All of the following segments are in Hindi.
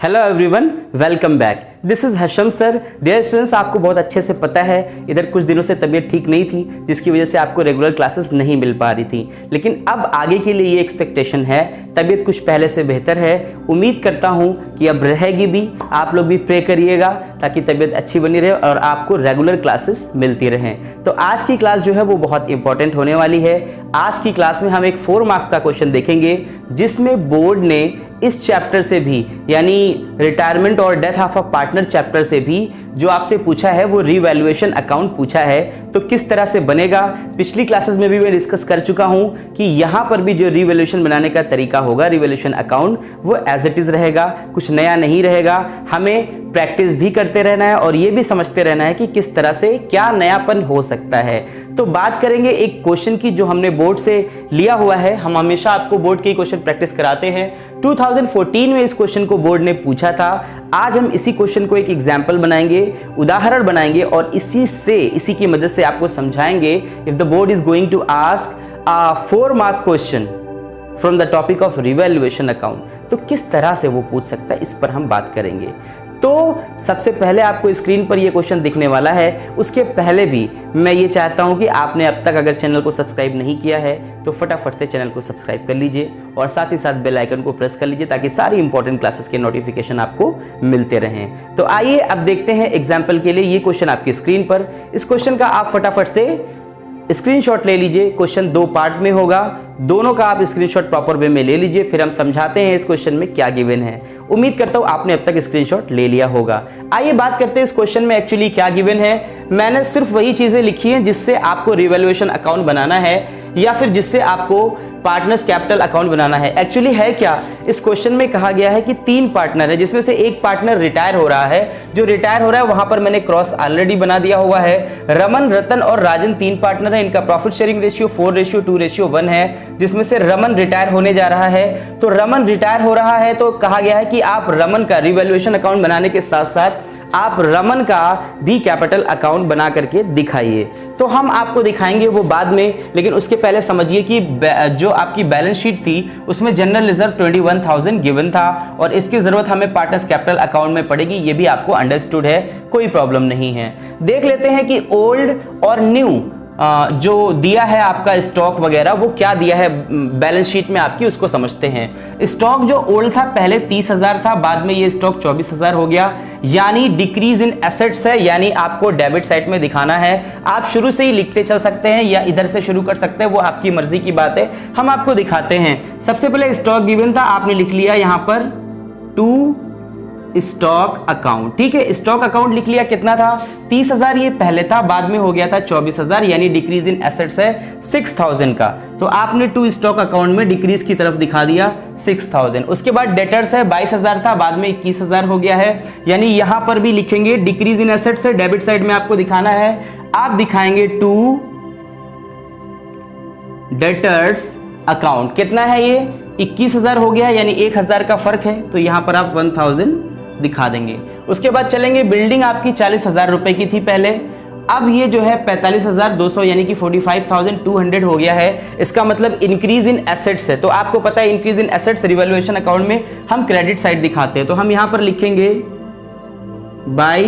Hello everyone, welcome back. This is Hasham sir. Dear students, आपको बहुत अच्छे से पता है इधर कुछ दिनों से तबीयत ठीक नहीं थी, जिसकी वजह से आपको रेगुलर क्लासेस नहीं मिल पा रही थी। लेकिन अब आगे के लिए ये एक्सपेक्टेशन है, तबीयत कुछ पहले से बेहतर है। उम्मीद करता हूँ कि अब रहेगी भी। आप लोग भी प्रे करिएगा ताकि तबीयत अच्छी बनी रहे और आपको रेगुलर क्लासेस मिलती रहें। तो आज की क्लास जो है वो बहुत इंपॉर्टेंट होने वाली है। आज की क्लास में हम एक 4 मार्क्स का क्वेश्चन देखेंगे, जिसमें बोर्ड ने इस चैप्टर से भी, यानी रिटायरमेंट और death of a partner chapter से भी जो आपसे पूछा है वो रीवैल्यूएशन अकाउंट पूछा है। तो किस तरह से बनेगा, पिछली क्लासेस में भी मैं डिस्कस कर चुका हूं कि यहां पर भी जो रीवैल्यूएशन बनाने का तरीका होगा, रीवैल्यूएशन अकाउंट, वो एज इट इज रहेगा, कुछ नया नहीं रहेगा। हमें प्रैक्टिस भी करते रहना है और ये भी समझते रहना है कि किस तरह से क्या नयापन हो सकता है। तो बात करेंगे एक क्वेश्चन की जो हमने बोर्ड से लिया हुआ है। हम हमेशा आपको बोर्ड के क्वेश्चन प्रैक्टिस कराते हैं। 2014 में इस क्वेश्चन को बोर्ड ने पूछा था। आज हम इसी क्वेश्चन को एक एग्जाम्पल बनाएंगे, उदाहरण बनाएंगे और इसी की मदद से आपको समझाएंगे। If the board is going to ask a 4 mark question from the topic of revaluation account, तो किस तरह से वो पूछ सकता है, इस पर हम बात करेंगे। तो सबसे पहले आपको स्क्रीन पर ये क्वेश्चन दिखने वाला है। उसके पहले भी मैं ये चाहता हूं कि आपने अब तक अगर चैनल को सब्सक्राइब नहीं किया है तो फटाफट से चैनल को सब्सक्राइब कर लीजिए और साथ ही साथ बेल आइकन को प्रेस कर लीजिए ताकि सारी इंपॉर्टेंट क्लासेस के नोटिफिकेशन आपको मिलते रहें। तो आइए अब देखते हैं एग्जाम्पल के लिए ये क्वेश्चन आपकी स्क्रीन पर। इस क्वेश्चन का आप फटाफट से स्क्रीनशॉट ले लीजिए। क्वेश्चन 2 पार्ट में होगा, दोनों का आप स्क्रीनशॉट प्रॉपर वे में ले लीजिए, फिर हम समझाते हैं इस क्वेश्चन में क्या गिवन है। उम्मीद करता हूं आपने अब तक स्क्रीनशॉट ले लिया होगा। आइए बात करते हैं इस क्वेश्चन में एक्चुअली क्या गिवन है। मैंने सिर्फ वही चीजें लिखी हैं जिससे आपको रिवैल्यूएशन अकाउंट बनाना है या फिर जिससे आपको पार्टनर्स कैपिटल अकाउंट बनाना है। एक्चुअली है क्या, इस क्वेश्चन में कहा गया है कि 3 पार्टनर है, जिसमें से एक पार्टनर रिटायर हो रहा है। जो रिटायर हो रहा है वहां पर मैंने क्रॉस ऑलरेडी बना दिया हुआ है। रमन, रतन और राजन 3 पार्टनर है। इनका प्रॉफिट शेयरिंग रेशियो 4:2:1 है, जिसमें से रमन रिटायर होने जा रहा है। तो रमन रिटायर हो रहा है तो कहा गया है कि आप रमन का रिवैल्यूएशन अकाउंट बनाने के साथ साथ आप रमन का भी कैपिटल अकाउंट बना करके दिखाइए। तो हम आपको दिखाएंगे वो बाद में, लेकिन उसके पहले समझिए कि जो आपकी बैलेंस शीट थी उसमें जनरल रिजर्व 21,000 गिवन था और इसकी जरूरत हमें पार्टनर्स कैपिटल अकाउंट में पड़ेगी। ये भी आपको अंडरस्टूड है, कोई प्रॉब्लम नहीं है। देख लेते हैं कि ओल्ड और न्यू जो दिया है आपका स्टॉक वगैरह, वो क्या दिया है बैलेंस शीट में आपकी, उसको समझते हैं। स्टॉक जो ओल्ड था पहले 30,000 था, बाद में ये स्टॉक 24,000 हो गया, यानी डिक्रीज इन एसेट्स है, यानी आपको डेबिट साइड में दिखाना है। आप शुरू से ही लिखते चल सकते हैं या इधर से शुरू कर सकते हैं, वो आपकी मर्जी की बात है, हम आपको दिखाते हैं। सबसे पहले स्टॉक गिवन था, आपने लिख लिया यहां पर 2 स्टॉक अकाउंट। ठीक है, स्टॉक अकाउंट लिख लिया। कितना था, 30,000 ये पहले था, बाद में हो गया था 24,000, यानी डिक्रीज इन एसेट्स है 6,000 का। तो आपने 2 स्टॉक अकाउंट में डिक्रीज की तरफ दिखा दिया 6,000। उसके बाद डेटर्स है 22,000 था, बाद में 21,000 हो गया है, यानी यहां पर भी लिखेंगे डिक्रीज इन एसेट्स है, डेबिट साइड में आपको दिखाना है। आप दिखाएंगे 2 डेटर्स अकाउंट। कितना है ये, 21,000 हो गया, यानी 1,000 का फर्क है, तो यहां पर आप 1,000 दिखा देंगे। उसके बाद चलेंगे, बिल्डिंग आपकी 40,000 रुपए की थी पहले, अब ये जो है 45,200 यानी कि 45,200 हो गया है। इसका मतलब इंक्रीज इन एसेट्स है। तो आपको पता है increase in assets revaluation account में हम क्रेडिट साइड दिखाते हैं, तो हम यहां पर लिखेंगे बाय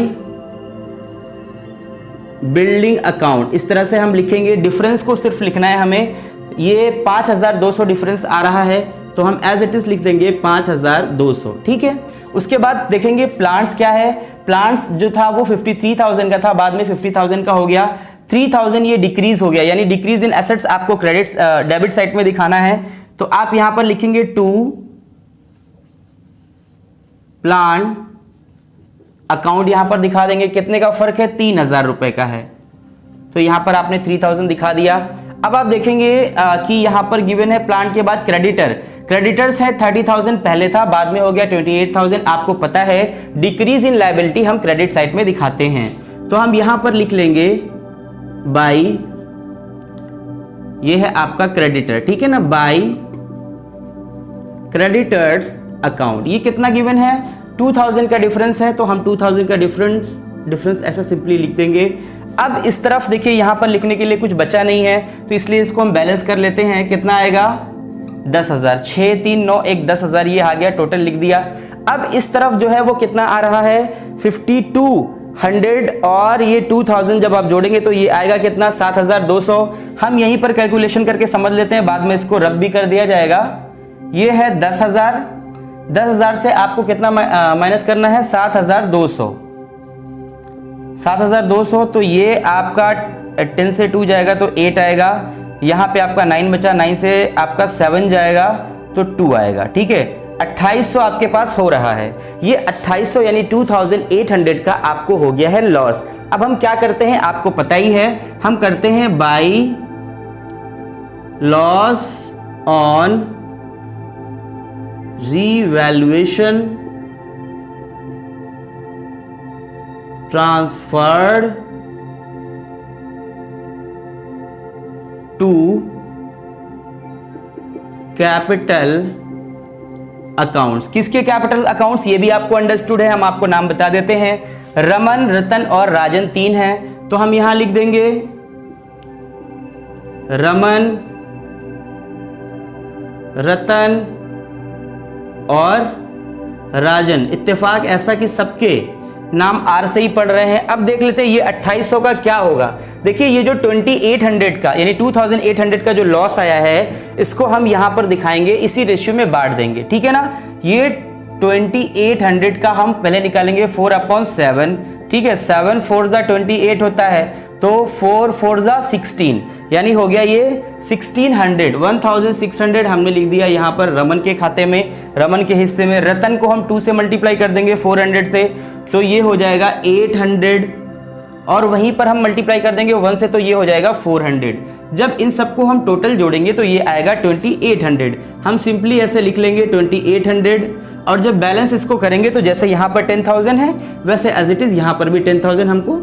बिल्डिंग अकाउंट। इस तरह से हम लिखेंगे, डिफरेंस को सिर्फ लिखना है हमें। ये 5,200 डिफरेंस आ रहा है, तो हम एज इट इज लिख देंगे 5,200। ठीक है, उसके बाद देखेंगे प्लांट्स क्या है। प्लांट्स जो था वो 53,000 का था, बाद में 50,000 का हो गया। 3,000 ये डिक्रीज हो गया, यानी डिक्रीज इन एसेट्स आपको क्रेडिट डेबिट साइड में दिखाना है। तो आप यहां पर लिखेंगे 2 प्लांट अकाउंट, यहां पर दिखा देंगे। कितने का फर्क है, 3,000 रुपए का है, तो यहां पर आपने 3,000 दिखा दिया। अब आप देखेंगे कि यहां पर गिवन है प्लांट के बाद क्रेडिटर्स है 30,000 पहले था, बाद में हो गया 28,000। आपको पता है डिक्रीज इन लायबिलिटी हम क्रेडिट साइड में दिखाते हैं, तो हम यहां पर लिख लेंगे बाय, ये है आपका क्रेडिटर। ठीक है ना, बाय क्रेडिटर्स अकाउंट। ये कितना गिवन है, 2,000 का डिफरेंस है, तो हम 2,000 का डिफरेंस ऐसा सिंपली लिख देंगे। अब इस तरफ देखिए, यहां पर लिखने के लिए कुछ बचा नहीं है, तो इसलिए इसको हम बैलेंस कर लेते हैं। कितना आएगा, 10,000, 6, 3, 9, 1, 10,000 ये आ गया, टोटल लिख दिया। अब इस तरफ जो है वो कितना आ रहा है 5200 और ये 2000 जब आप जोड़ेंगे तो ये आएगा कितना 7200। हम यहीं पर कैलकुलेशन करके समझ लेते हैं, बाद में इसको रब भी कर दिया जाएगा। ये है 10,000, 10,000 से आपको कितना माइनस करना है 7,200, 7,200। तो ये आपका 10 से 2 जाएगा तो 8 आएगा, यहाँ पे आपका 9 बचा, 9 से आपका 7 जाएगा तो 2 आएगा। ठीक है, 2800 आपके पास हो रहा है। ये 2800 यानी 2800 का आपको हो गया है लॉस। अब हम क्या करते हैं आपको पता ही है, हम करते हैं by loss on revaluation transferred to capital accounts. किसके कैपिटल अकाउंट्स, ये भी आपको अंडरस्टूड है, हम आपको नाम बता देते हैं। रमन, रतन और राजन 3 हैं, तो हम यहां लिख देंगे रमन, रतन और राजन। इत्तेफाक ऐसा कि सबके नाम आर से ही पढ़ रहे हैं। अब देख लेते हैं ये 2800 का क्या होगा। देखिए ये जो 2800 का यानी 2800 का जो लॉस आया है, इसको हम यहां पर दिखाएंगे, इसी रेशियो में बांट देंगे। ठीक है ना, ये 2800 का हम पहले निकालेंगे 4/7। ठीक है, 7 4 28 होता है, तो 4 4 16 यानी हो गया ये 1600, 1600 हमने लिख दिया यहाँ पर रमन के खाते में, रमन के हिस्से में। रतन को हम 2 से मल्टीप्लाई कर देंगे 400 से, तो ये हो जाएगा 800 और वहीं पर हम मल्टीप्लाई कर देंगे 1 से, तो ये हो जाएगा 400। जब इन सबको हम टोटल जोड़ेंगे तो ये आएगा 2800। हम सिंपली ऐसे लिख लेंगे 2800 और जब बैलेंस इसको करेंगे तो जैसे यहाँ पर 10,000 है वैसे एज इट इज यहाँ पर भी 10,000 हमको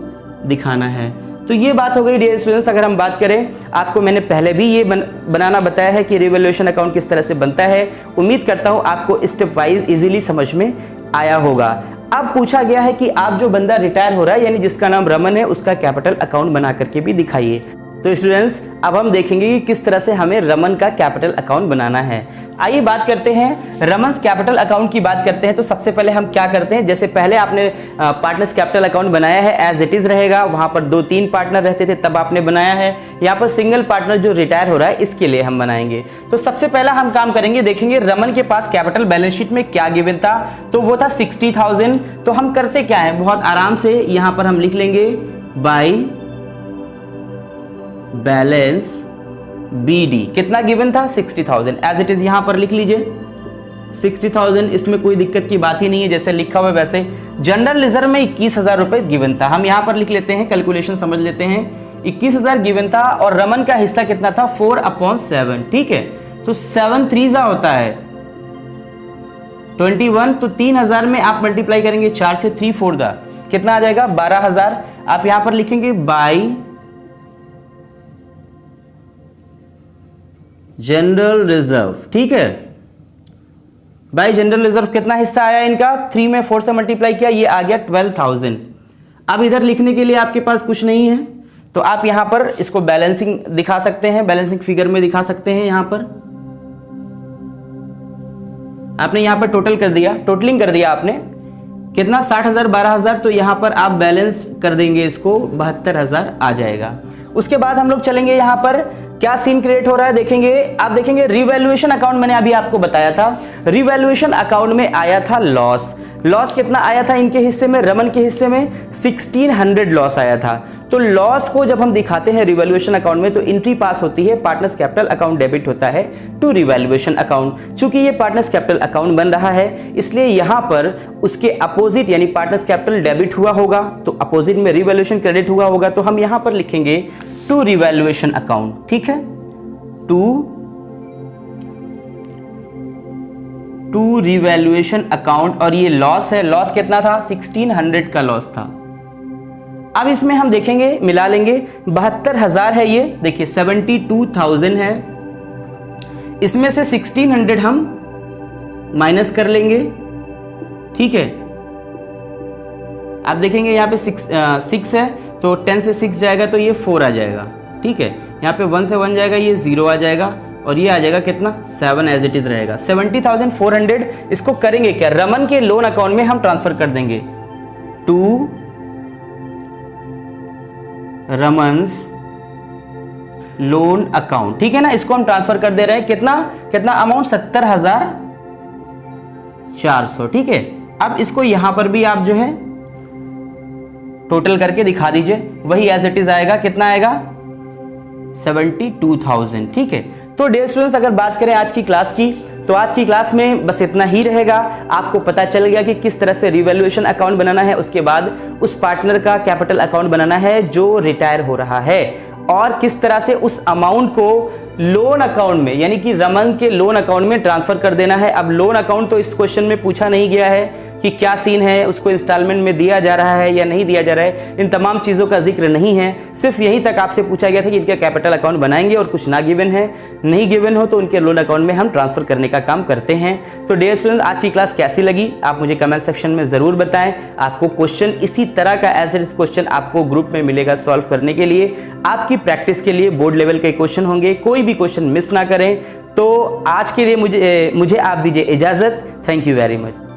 दिखाना है। तो ये बात हो गई डियर स्टूडेंट्स। अगर हम बात करें, आपको मैंने पहले भी ये बनाना बताया है कि रिवैल्यूएशन अकाउंट किस तरह से बनता है। उम्मीद करता हूँ आपको स्टेप वाइज इजीली समझ में आया होगा। अब पूछा गया है कि आप जो बंदा रिटायर हो रहा है यानी जिसका नाम रमन है, उसका कैपिटल अकाउंट बना करके भी दिखाइए। तो स्टूडेंट्स अब हम देखेंगे कि किस तरह से हमें रमन का कैपिटल अकाउंट बनाना है। आइए बात करते हैं रमन्स कैपिटल अकाउंट की बात करते हैं। तो सबसे पहले हम क्या करते हैं, जैसे पहले आपने पार्टनर्स कैपिटल अकाउंट बनाया है एज इट इज रहेगा, वहां पर 2-3 पार्टनर रहते थे तब आपने बनाया है। यहाँ पर सिंगल पार्टनर जो रिटायर हो रहा है इसके लिए हम बनाएंगे। तो सबसे पहला हम काम करेंगे, देखेंगे रमन के पास कैपिटल बैलेंस शीट में क्या गिवन था, तो वो था 60,000। तो हम करते क्या है, बहुत आराम से यहाँ पर हम लिख लेंगे बाई बैलेंस BD। कितना गिवन था 60,000, एज इट इज यहां पर लिख लीजिए 60,000। इसमें कोई दिक्कत की बात ही नहीं है, जैसे लिखा हुआ वैसे। जनरल रिजर्व में 21,000 रुपए गिवन था, हम यहां पर लिख लेते हैं, कैलकुलेशन समझ लेते हैं। 21,000 गिवन था और रमन का हिस्सा कितना था 4/7। ठीक है, तो 7 3 होता है 21, तो 3,000 में आप मल्टीप्लाई करेंगे 4 से, 3 4 कितना आ जाएगा 12,000। आप यहां पर लिखेंगे बाई जनरल रिजर्व। ठीक है, बाई जनरल रिजर्व कितना हिस्सा आया इनका, 3 में 4 से मल्टीप्लाई किया, ये आ गया 12,000। अब इधर लिखने के लिए आपके पास कुछ नहीं है, तो आप यहां पर इसको बैलेंसिंग दिखा सकते हैं, बैलेंसिंग फिगर में दिखा सकते हैं। यहां पर आपने यहां पर टोटल कर दिया, टोटलिंग कर दिया आपने कितना 60,000 12,000, तो यहां पर आप बैलेंस कर देंगे इसको 72,000 आ जाएगा। उसके बाद हम लोग चलेंगे यहां पर क्या सीन क्रिएट हो रहा है देखेंगे। आप देखेंगे रिवैल्यूएशन अकाउंट मैंने अभी आपको बताया था, रिवैल्यूएशन अकाउंट में आया था लॉस। लॉस कितना आया था इनके हिस्से में, रमन के हिस्से में 1600 लॉस आया था। तो लॉस को जब हम दिखाते हैं रिवैल्यूएशन अकाउंट में तो एंट्री पास होती है, पार्टनर्स कैपिटल अकाउंट डेबिट होता है टू रिवैल्यूएशन अकाउंट। चूंकि ये पार्टनर्स कैपिटल अकाउंट बन रहा है इसलिए यहां पर उसके अपोजिट यानी पार्टनर्स कैपिटल डेबिट हुआ होगा तो अपोजिट में रिवैल्यूएशन क्रेडिट हुआ होगा, तो हम यहां पर लिखेंगे टू रिवैल्यूएशन अकाउंट। ठीक है, टू रिवैल्यूएशन अकाउंट, और ये लॉस है, लॉस कितना था 1600 का लॉस था। अब इसमें हम देखेंगे, मिला लेंगे 72,000 है, ये देखिए 72,000 है, इसमें से 1600 हम माइनस कर लेंगे। ठीक है, आप देखेंगे यहाँ पे 6 है तो 10 से 6 जाएगा तो ये 4 आ जाएगा। ठीक है, यहाँ पे 1 से 1 जाएगा, ये 0 आ जाएगा और ये आ जाएगा कितना 7 एज इट इज रहेगा। 70,400 इसको करेंगे क्या, रमन के लोन अकाउंट में हम ट्रांसफर कर देंगे टू रमन्स लोन अकाउंट, ठीक है ना। इसको हम ट्रांसफर कर दे रहे हैं कितना कितना अमाउंट 70,400, ठीक है। अब इसको यहां पर भी आप जो है टोटल करके दिखा दीजिए, वही एज इट इज आएगा, कितना आएगा 72,000, ठीक है। तो डियर स्टूडेंट्स, अगर बात करें आज की क्लास की, तो आज की क्लास में बस इतना ही रहेगा। आपको पता चल गया कि किस तरह से रिवैल्यूएशन अकाउंट बनाना है, उसके बाद उस पार्टनर का कैपिटल अकाउंट बनाना है जो रिटायर हो रहा है, और किस तरह से उस अमाउंट को लोन अकाउंट में यानी कि रमन के लोन अकाउंट में ट्रांसफर कर देना है। अब लोन अकाउंट तो इस क्वेश्चन में पूछा नहीं गया है कि क्या सीन है, उसको इंस्टॉलमेंट में दिया जा रहा है या नहीं दिया जा रहा है, इन तमाम चीज़ों का जिक्र नहीं है। सिर्फ यहीं तक आपसे पूछा गया था कि इनका कैपिटल अकाउंट बनाएंगे और कुछ ना गिवन है, नहीं गिवन हो तो उनके लोन अकाउंट में हम ट्रांसफर करने का काम करते हैं। तो डियर स्टूडेंट्स, आज की क्लास कैसी लगी आप मुझे कमेंट सेक्शन में ज़रूर बताएं। आपको क्वेश्चन इसी तरह का एज इट इज क्वेश्चन आपको ग्रुप में मिलेगा सॉल्व करने के लिए, आपकी प्रैक्टिस के लिए बोर्ड लेवल के क्वेश्चन होंगे, कोई भी क्वेश्चन मिस ना करें। तो आज के लिए मुझे आप दीजिए इजाज़त। Thank you very much.